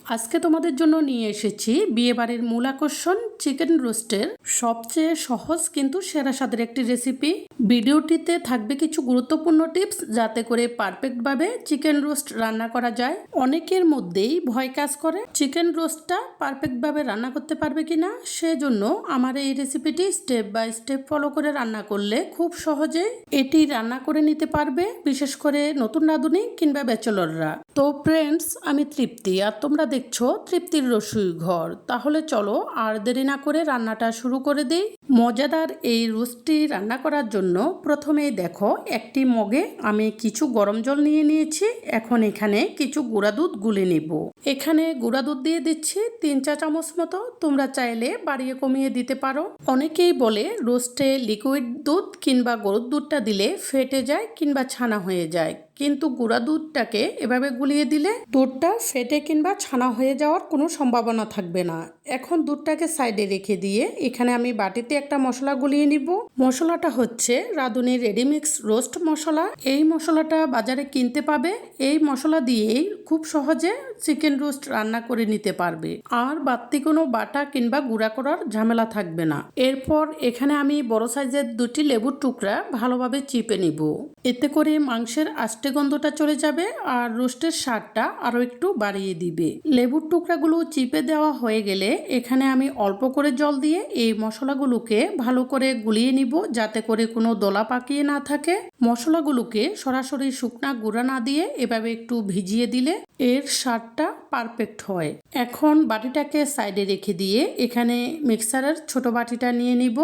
আজকে তোমাদের জন্য নিয়ে এসেছি বিয়েবাড়ির মূল আকর্ষণ চিকেন রোস্টের সবচেয়ে সহজ কিন্তু সেরা স্বাদের একটি রেসিপি। ভিডিওটিতে থাকবে কিছু গুরুত্বপূর্ণ টিপস যাতে করে পারফেক্টভাবে চিকেন রোস্ট রান্না করা যায়। অনেকের মধ্যেই ভয় কাজ করে চিকেন রোস্টটা পারফেক্টভাবে রান্না করতে পারবে কিনা, সেজন্য আমার এই রেসিপিটি স্টেপ বাই স্টেপ ফলো করে রান্না করলে খুব সহজে এটি রান্না করে নিতে পারবে, বিশেষ করে নতুন রাঁধুনি কিংবা ব্যাচেলররা। তো ফ্রেন্ডস, আমি তৃপ্তি আর তোমরা দেখছো তৃপ্তির রসুই ঘর। তাহলে চলো আর দেরি না করে রান্নাটা শুরু করে দিই। মজাদার এই রোস্টটি রান্না করার জন্য প্রথমেই দেখো একটি মগে আমি কিছু গরম জল নিয়ে নিয়েছি। এখন এখানে কিছু গুঁড়া দুধ গুলে নেব। এখানে গুঁড়া দুধ দিয়ে দিচ্ছি 3 চা চামচ মতো, তোমরা চাইলে বাড়িয়ে কমিয়ে দিতে পারো। অনেকেই বলে রোস্টে লিকুইড দুধ কিংবা গরুর দুধটা দিলে ফেটে যায় কিংবা ছানা হয়ে যায়, কিন্তু গুঁড়া দুধটাকে এভাবে গুলিয়ে দিলে দুধটা ফেটে কিংবা ছানা হয়ে যাওয়ার কোনো সম্ভাবনা থাকবে না। এখন দুধটাকে সাইডে রেখে দিয়ে এখানে আমি বাটিতে একটা মশলা গুলিয়ে নিব। মশলাটা হচ্ছে রাঁধুনির রেডিমিক্স রোস্ট মশলা। এই মশলাটা বাজারে কিনতে পাবে। এই মশলা দিয়েই খুব সহজে চিকেন রোস্ট রান্না করে নিতে পারবে, আর বাড়তি কোনো বাটা কিংবা গুঁড়া করার ঝামেলা থাকবে না। এরপর এখানে আমি বড় সাইজের 2টি লেবুর টুকরা ভালোভাবে চিপে নিব। এতে করে মাংসের আষ্টে গন্ধটা চলে যাবে আর রোস্টের স্বাদটা আরো একটু বাড়িয়ে দিবে। লেবুর টুকরাগুলো চিপে দেওয়া হয়ে গেলে এখানে আমি অল্প করে জল দিয়ে এই মশলাগুলোকে ভালো করে গুলিয়ে নিব, যাতে করে কোনো দলা পাকিয়ে না থাকে। মশলাগুলোকে সরাসরি শুকনা গুঁড়া না দিয়ে এভাবে একটু ভিজিয়ে দিলে এর স্বাদটা পারফেক্ট হয়। এখন বাটিটাকে সাইডে রেখে দিয়ে এখানে মিক্সারের ছোট বাটিটা নিয়ে নিব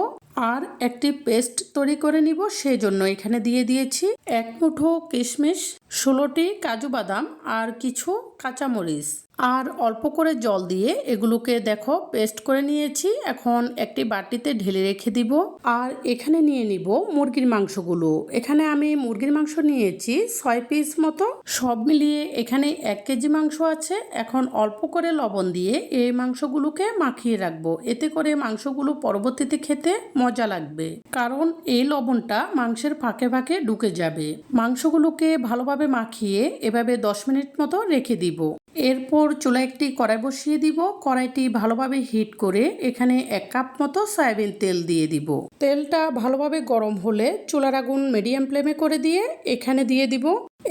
আর একটি পেস্ট তৈরি করে নিব। সেই জন্য এখানে দিয়ে দিয়েছি 1 মুঠো কিশমিশ, 16টি কাজু বাদাম আর কিছু কাঁচামরিচ, আর অল্প করে জল দিয়ে এগুলোকে দেখো পেস্ট করে নিয়েছি। এখন একটি বাটিতে ঢেলে রেখে দিব। আর এখানে নিয়ে নিব মুরগির মাংসগুলো। এখানে আমি মুরগির মাংস নিয়েছি 6 পিস মতো। সব মিলিয়ে এখানে 1 কেজি মাংস আছে। এখন অল্প করে লবণ দিয়ে এই মাংসগুলোকে মাখিয়ে রাখবো। এতে করে মাংসগুলো পরবর্তীতে খেতে মজা লাগবে, কারণ এই লবণটা মাংসের ফাঁকে ফাঁকে ঢুকে যাবে। মাংসগুলোকে ভালোভাবে মাখিয়ে এভাবে 10 মিনিট মতো রেখে দিব। এরপর চুলায় একটি কড়াই বসিয়ে দিব। কড়াইটি ভালোভাবে হিট করে এখানে 1 কাপ মতো সয়াবিন তেল দিয়ে দিব। তেলটা ভালোভাবে গরম হলে চুলার আগুন মিডিয়াম ফ্লেমে করে দিয়ে এখানে দিয়ে দিব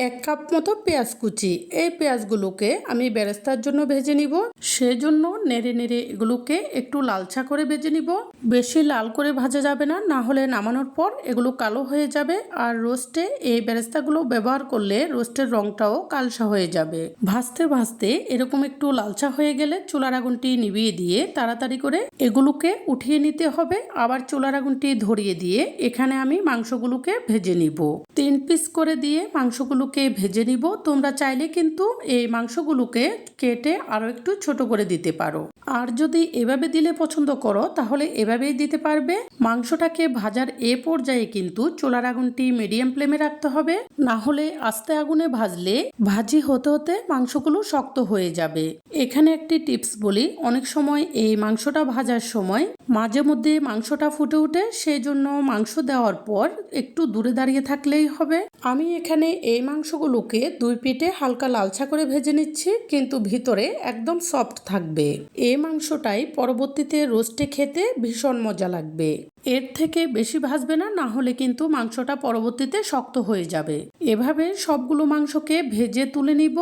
1 কাপ মতো পেঁয়াজ কুচি। এই পেঁয়াজগুলোকে আমি বেরেস্তার জন্য ভেজে নিব, সেজন্য নেড়ে নেড়ে এগুলোকে একটু লালচা করে ভেজে নিব। বেশি লাল করে ভাজা যাবে না, না হলে নামানোর পর এগুলো কালো হয়ে যাবে। আর রোস্টে এই বেরেস্তাগুলো ব্যবহার করলে রোস্টের রংটাও কালসা হয়ে যাবে। ভাজতে ভাজতে এরকম একটু লালচা হয়ে গেলে চুলার আগুনটি নিভিয়ে দিয়ে তাড়াতাড়ি করে এগুলোকে উঠিয়ে নিতে হবে। আবার চুলার আগুনটি ধরিয়ে দিয়ে এখানে আমি মাংসগুলোকে ভেজে নিব। 3 পিস করে দিয়ে মাংসগুলোকে ভেজে নিব। তোমরা চাইলে কিন্তু এই মাংসগুলোকে কেটে আরো একটু ছোট করে দিতে পারো, আর যদি এভাবে দিলে পছন্দ করো তাহলে এভাবেই দিতে পারবে। মাংসটাকে ভাজার এ পর্যায়ে কিন্তু চুলার আগুনটি মিডিয়াম ফ্লেমে রাখতে হবে, না হলে আস্তে আগুনে ভাজলে ভাজি হতে হতে মাংসগুলো শক্ত হয়ে যাবে। এখানে একটি টিপস বলি, অনেক সময় এই মাংসটা ভাজার সময় মাঝে মধ্যে মাংসটা ফুটে ওঠে, সেই জন্য মাংস দেওয়ার পর একটু দূরে দাঁড়িয়ে থাকলেই হবে। আমি এখানে এই মাংসগুলোকে 2 পিঠে হালকা লালচা করে ভেজে নিচ্ছি, কিন্তু ভিতরে একদম সফট থাকবে। এই মাংসটাই পরবর্তীতে রোস্টে খেতে ভীষণ মজা লাগবে। এর থেকে বেশি ভাজবে না, না হলে কিন্তু মাংসটা পরবর্তীতে শক্ত হয়ে যাবে। এভাবে সবগুলো মাংসকে ভেজে তুলে নিব।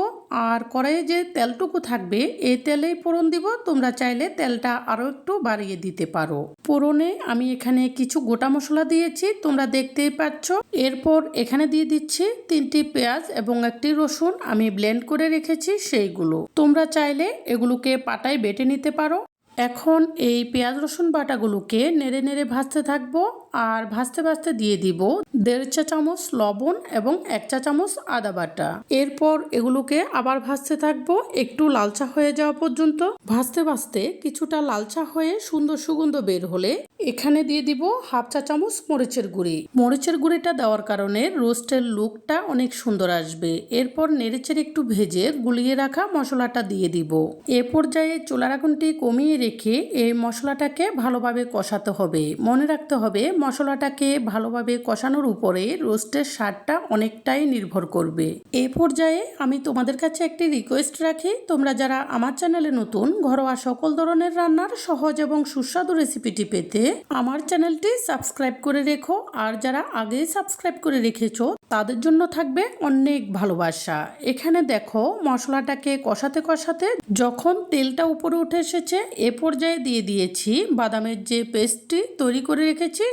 আর কড়াইয়ে যে তেলটুকু থাকবে এই তেলেই ফোড়ন দিব। তোমরা চাইলে তেলটা আরো একটু বাড়িয়ে দিতে পারো। ফোড়নে আমি এখানে কিছু গোটা মশলা দিয়েছি, তোমরা দেখতেই পাচ্ছ। এরপর এখানে দিয়ে দিচ্ছি 3টি পেঁয়াজ এবং 1টি রসুন আমি ব্লেন্ড করে রেখেছি সেইগুলো। তোমরা চাইলে এগুলোকে পাটায় বেটে নিতে পারো। এখন এই পেঁয়াজ রসুন বাটাগুলোকে নেড়ে নেড়ে ভাজতে থাকবো। আর ভাজতে ভাজতে দিয়ে দিব 1.5 চা চামচ লবণ এবং 1 চা চামচ আদা বাটা। এরপর এগুলোকে আবার ভাজতে থাকবো একটু লালচা হয়ে যাওয়া পর্যন্ত। ভাজতে ভাজতে কিছুটা লালচা হয়ে সুন্দর সুগন্ধ বের হলে এখানে দিয়ে দিব হাফ চা চামচ মরিচের গুঁড়ি। মরিচের গুঁড়িটা দেওয়ার কারণে রোস্টের লুকটা অনেক সুন্দর আসবে। এরপর নেড়েচেড়ে একটু ভেজে গুলিয়ে রাখা মশলাটা দিয়ে দিব। এ পর্যায়ে চুলার আগুনটি কমিয়ে রেখে এই মশলাটাকে ভালোভাবে কষাতে হবে। মনে রাখতে হবে মশলাটাকে ভালোভাবে কষানোর উপরে রোস্টের স্বাদটা অনেকটাই নির্ভর করবে। এ পর্যায়ে আমি তোমাদের কাছে একটি রিকোয়েস্ট রাখি, তোমরা যারা আমার চ্যানেলে নতুন, ঘরোয়া সকল ধরনের রান্নার সহজ এবং সুস্বাদু রেসিপিটি পেতে আমার চ্যানেলটি সাবস্ক্রাইব করে রেখো। আর যারা আগেই সাবস্ক্রাইব করে রেখেছো তাদের জন্য থাকবে অনেক ভালোবাসা। এখানে দেখো মশলাটাকে কষাতে কষাতে যখন তেলটা উপরে উঠে এসেছে, এ পর্যায়ে দিয়ে দিয়েছি বাদামের যে পেস্টটি তৈরি করে রেখেছি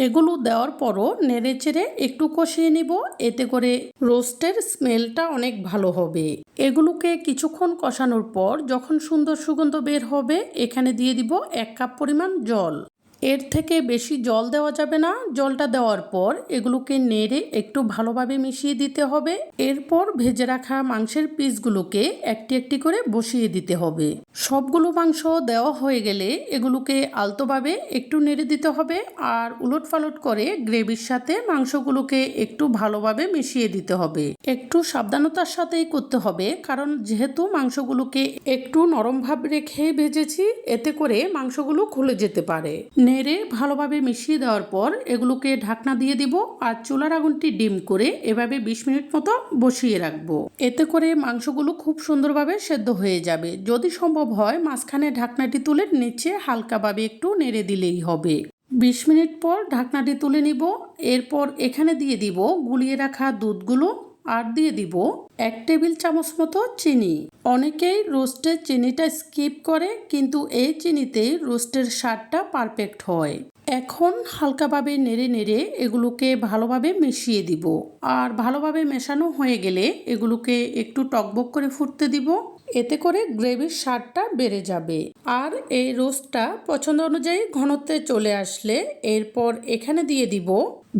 এগুলো দেওয়ার পরও নেড়ে চেড়ে একটু কষিয়ে নিব। এতে করে রোস্টের স্মেলটা অনেক ভালো হবে। এগুলোকে কিছুক্ষণ কষানোর পর যখন সুন্দর সুগন্ধ বের হবে, এখানে দিয়ে দিব 1 কাপ পরিমাণ জল। এর থেকে বেশি জল দেওয়া যাবে না। জলটা দেওয়ার পর এগুলোকে নেড়ে একটু ভালোভাবে মিশিয়ে দিতে হবে। এরপর ভেজে রাখা মাংসের পিসগুলোকে একটি একটি করে বসিয়ে দিতে হবে। সবগুলো মাংস দেওয়া হয়ে গেলে এগুলোকে আলতোভাবে একটু নেড়ে দিতে হবে আর উলটপালট করে গ্রেভির সাথে মাংসগুলোকে একটু ভালোভাবে মিশিয়ে দিতে হবে। একটু সাবধানতার সাথেই করতে হবে, কারণ যেহেতু মাংসগুলোকে একটু নরম ভাব রেখে ভেজেছি, এতে করে মাংসগুলো খুলে যেতে পারে। নেড়ে ভালোভাবে মিশিয়ে দেওয়ার পর এগুলোকে ঢাকনা দিয়ে দিব আর চুলার আগুনটি ডিম করে এভাবে 20 মিনিট মতো বসিয়ে রাখবো। এতে করে মাংসগুলো খুব সুন্দরভাবে সেদ্ধ হয়ে যাবে। যদি সম্ভব হয় মাঝখানে ঢাকনাটি তুলে নিচে হালকাভাবে একটু নেড়ে দিলেই হবে। 20 মিনিট পর ঢাকনাটি তুলে নিব। এরপর এখানে দিয়ে দিব গুলিয়ে রাখা দুধগুলো আর দিয়ে দিব 1 টেবিল চামচ মতো চিনি। অনেকেই রোস্টের চিনিটা স্কিপ করে, কিন্তু এই চিনিতেই রোস্টের স্বাদটা পারফেক্ট হয়। এখন হালকাভাবে নেড়ে নেড়ে এগুলোকে ভালোভাবে মিশিয়ে দিব। আর ভালোভাবে মেশানো হয়ে গেলে এগুলোকে একটু টকবক করে ফুটতে দিব। এতে করে গ্রেভির স্বাদটা বেড়ে যাবে। আর এই রোস্টটা পছন্দ অনুযায়ী ঘনত্বে চলে আসলে এরপর এখানে দিয়ে দিব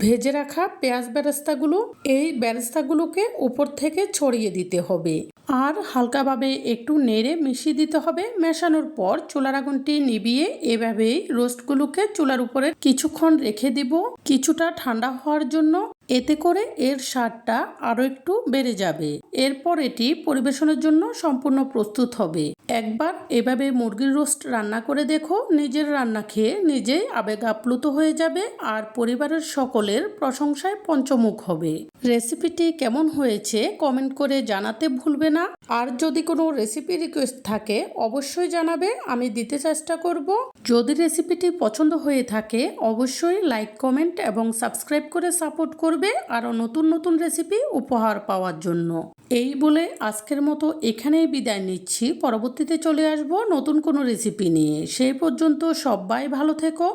ভেজে রাখা পেঁয়াজ বেরেস্তাগুলো। এই বেরেস্তাগুলোকে উপর থেকে ছড়িয়ে দিতে হবে আর হালকাভাবে একটু নেড়ে মিশিয়ে দিতে হবে। মেশানোর পর চুলার আগুনটি নিভিয়ে এভাবেই রোস্টগুলোকে চুলার উপরে কিছুক্ষণ রেখে দিব, কিছুটা ঠান্ডা হওয়ার জন্য। এতে করে এর স্বাদটা আরো একটু বেড়ে যাবে। এরপর এটি পরিবেশনের জন্য সম্পূর্ণ প্রস্তুত হবে। একবার এভাবে মুরগির রোস্ট রান্না করে দেখো, নিজের রান্না খেয়ে নিজেই আবেগ আপ্লুত হয়ে যাবে আর পরিবারের সকলের প্রশংসায় পঞ্চমুখ হবে। রেসিপিটি কেমন হয়েছে কমেন্ট করে জানাতে ভুলবে না। আর যদি কোনো রেসিপি রিকোয়েস্ট থাকে অবশ্যই জানাবে, আমি দিতে চেষ্টা করব। যদি রেসিপিটি পছন্দ হয়ে থাকে অবশ্যই লাইক, কমেন্ট এবং সাবস্ক্রাইব করে সাপোর্ট করবে আরও নতুন নতুন রেসিপি উপহার পাওয়ার জন্য। এই বলে আজকের মতো এখানেই বিদায় নিচ্ছি। পরবর্তীতে চলে আসব নতুন কোনো রেসিপি নিয়ে। সেই পর্যন্ত সবাই ভালো থেকো।